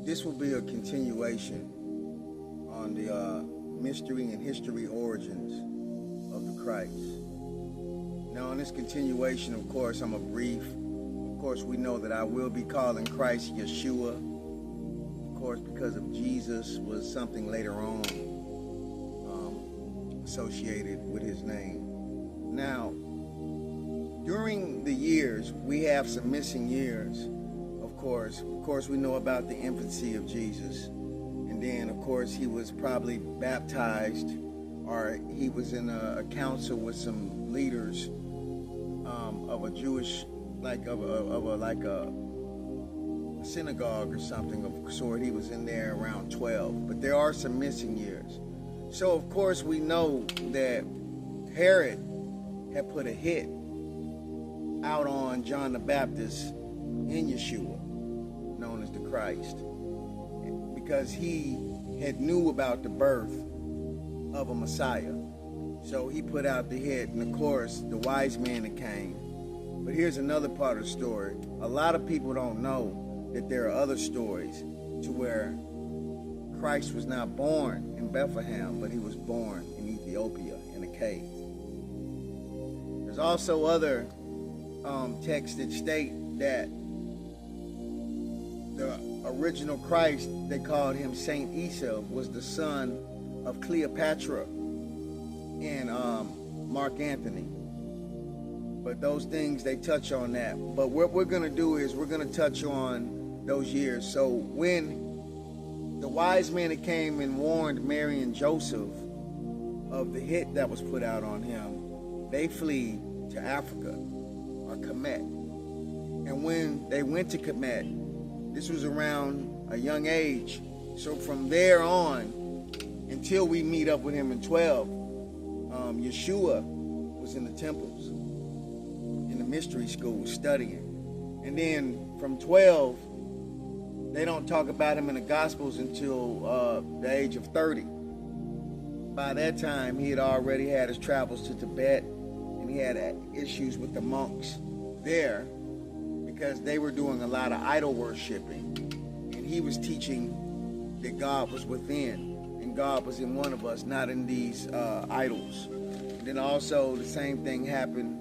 This will be a continuation on the mystery and history origins of the Christ. Now, in this continuation, of course, I'm a brief. Of course, we know that I will be calling Christ Yeshua. Of course, because of Jesus was something later on associated with his name. Now, during the years, we have some missing years. Of course, we know about the infancy of Jesus. And then, of course, he was probably baptized, or he was in a council with some leaders of a Jewish, like a synagogue or something of sort. He was in there around 12. But there are some missing years. So, of course, we know that Herod had put a hit out on John the Baptist in Yeshua, known as the Christ, because he had knew about the birth of a Messiah. So he put out the hit, and of course, the wise men that came. But here's another part of the story. A lot of people don't know that there are other stories to where Christ was not born in Bethlehem, but he was born in Ethiopia in a cave. There's also other texts that state that the original Christ, they called him Saint Isa, was the son of Cleopatra and Mark Antony. But those things, they touch on that. But what we're going to do is we're going to touch on those years. So when the wise men that came and warned Mary and Joseph of the hit that was put out on him, they flee to Africa, or Kemet. And when they went to Kemet, this was around a young age. So from there on, until we meet up with him in 12, Yeshua was in the temples, in the mystery school, studying. And then from 12, they don't talk about him in the Gospels until the age of 30. By that time, he had already had his travels to Tibet, and he had issues with the monks there because they were doing a lot of idol worshiping. And he was teaching that God was within, and God was in one of us, not in these idols. And then also the same thing happened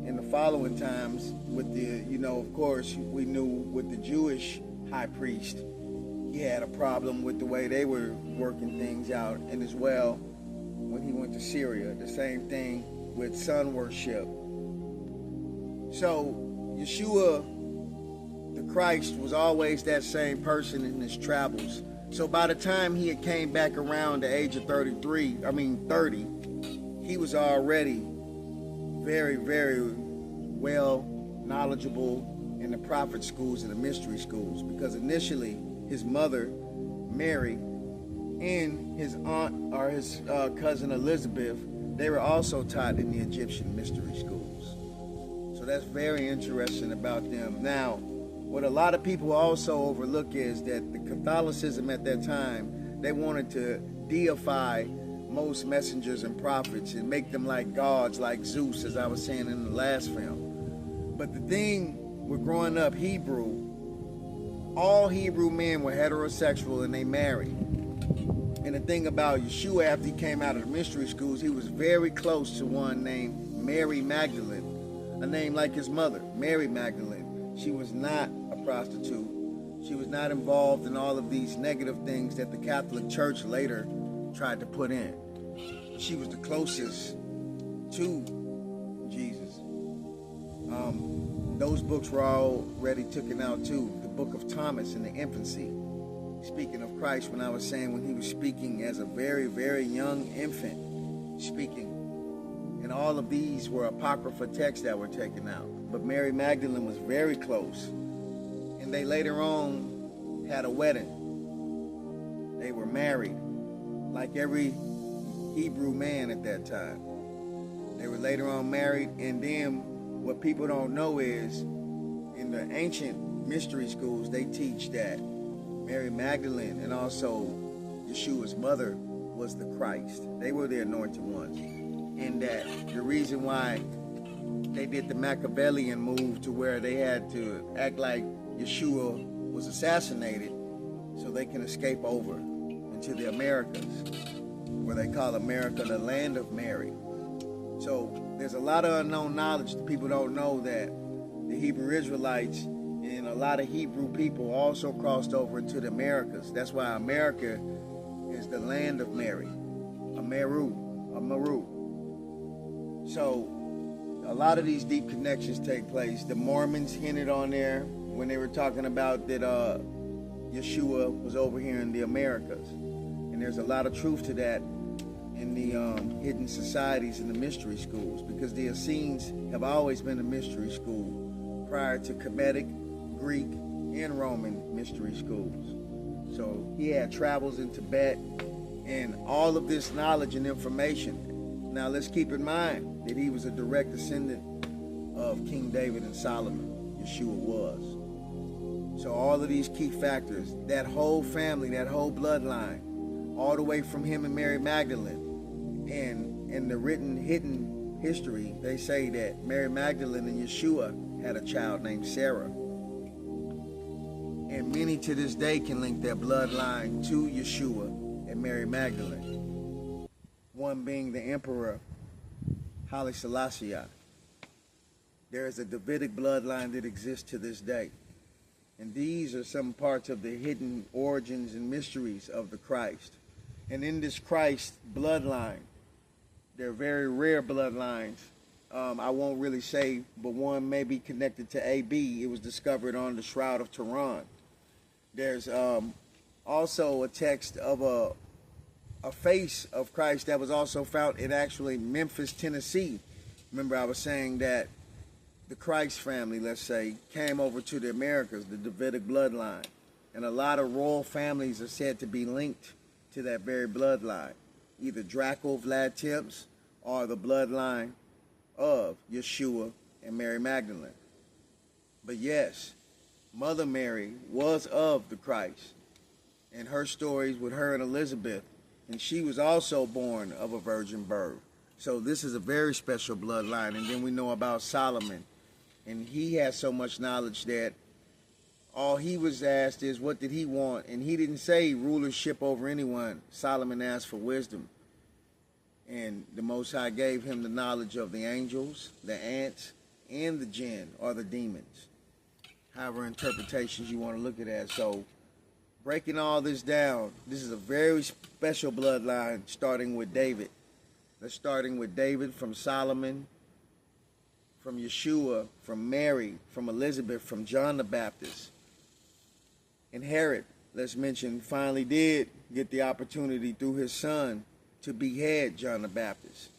in the following times with the, of course, we knew with the Jewish high priest, he had a problem with the way they were working things out. And as well, when he went to Syria, the same thing with sun worship. So Yeshua, the Christ, was always that same person in his travels. So by the time he had came back around the age of 30, he was already very, very well knowledgeable in the prophet schools and the mystery schools, because initially his mother, Mary, and his aunt or his cousin Elizabeth, they were also taught in the Egyptian mystery schools. So that's very interesting about them. Now, what a lot of people also overlook is that the Catholicism at that time, they wanted to deify most messengers and prophets and make them like gods, like Zeus, as I was saying in the last film. But the thing with growing up Hebrew, all Hebrew men were heterosexual and they married. And the thing about Yeshua, after he came out of the mystery schools, he was very close to one named Mary Magdalene, a name like his mother, Mary Magdalene. She was not a prostitute. She was not involved in all of these negative things that the Catholic Church later tried to put in. She was the closest to Jesus. Those books were already taken out too. The book of Thomas in the infancy. Speaking of Christ, when I was saying when he was speaking as a very, very young infant, speaking. And all of these were apocrypha texts that were taken out. But Mary Magdalene was very close. And they later on had a wedding. They were married, like every Hebrew man at that time. They were later on married, and then what people don't know is in the ancient mystery schools, they teach that Mary Magdalene and also Yeshua's mother was the Christ. They were the anointed ones. And that the reason why they did the Machiavellian move to where they had to act like Yeshua was assassinated so they can escape over into the Americas, where they call America the land of Mary. So there's a lot of unknown knowledge that people don't know, that the Hebrew Israelites and a lot of Hebrew people also crossed over into the Americas. That's why America is the land of Mary, Meru. So a lot of these deep connections take place. The Mormons hinted on there when they were talking about that Yeshua was over here in the Americas. And there's a lot of truth to that in the hidden societies and the mystery schools, because the Essenes have always been a mystery school prior to Kemetic, Greek, and Roman mystery schools. So he had travels in Tibet and all of this knowledge and information. Now let's keep in mind that he was a direct descendant of King David and Solomon. Yeshua was. So all of these key factors, that whole family, that whole bloodline, all the way from him and Mary Magdalene, and in the hidden history, they say that Mary Magdalene and Yeshua had a child named Sarah. And many to this day can link their bloodline to Yeshua and Mary Magdalene. One being the Emperor Haile Selassie. There is a Davidic bloodline that exists to this day. And these are some parts of the hidden origins and mysteries of the Christ. And in this Christ bloodline, they're very rare bloodlines. I won't really say, but one may be connected to AB. It was discovered on the Shroud of Turin. There's also a text of a face of Christ that was also found in actually Memphis, Tennessee. Remember, I was saying that the Christ family, let's say, came over to the Americas, the Davidic bloodline. And a lot of royal families are said to be linked to that very bloodline. Either Draco, Vlad Tepes, or the bloodline of Yeshua and Mary Magdalene. But yes, Mother Mary was of the Christ. And her stories with her and Elizabeth, and she was also born of a virgin birth. So this is a very special bloodline. And then we know about Solomon. And he has so much knowledge that all he was asked is, what did he want? And he didn't say rulership over anyone. Solomon asked for wisdom. And the Most High gave him the knowledge of the angels, the ants, and the jinn, or the demons. However interpretations you want to look at that. So breaking all this down, this is a very special bloodline, starting with David. Let's starting with David, from Solomon, from Yeshua, from Mary, from Elizabeth, from John the Baptist. And Herod, let's mention, finally did get the opportunity through his son to behead John the Baptist.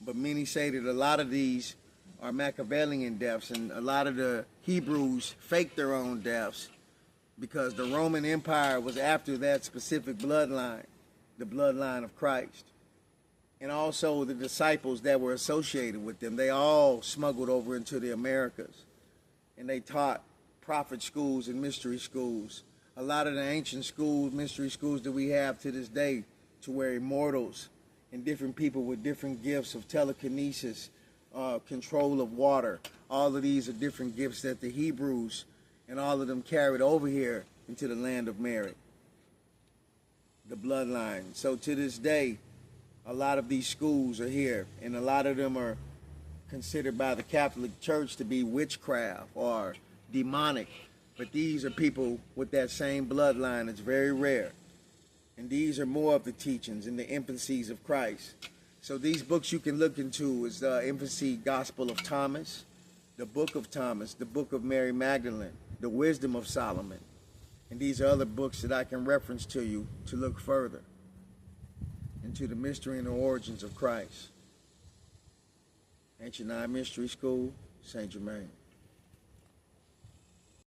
But many say that a lot of these are Machiavellian deaths, and a lot of the Hebrews faked their own deaths because the Roman Empire was after that specific bloodline, the bloodline of Christ. And also the disciples that were associated with them, they all smuggled over into the Americas. And they taught prophet schools and mystery schools. A lot of the ancient schools, mystery schools that we have to this day, to where immortals and different people with different gifts of telekinesis, control of water, all of these are different gifts that the Hebrews and all of them carried over here into the land of Mary, the bloodline. So to this day, a lot of these schools are here, and a lot of them are considered by the Catholic Church to be witchcraft or demonic. But these are people with that same bloodline. It's very rare. And these are more of the teachings and the infancies of Christ. So these books you can look into is the Infancy Gospel of Thomas, the Book of Thomas, the Book of Mary Magdalene, the Wisdom of Solomon. And these are other books that I can reference to you to look further into the mystery and the origins of Christ. Ancient Nile Mystery School, St. Germain.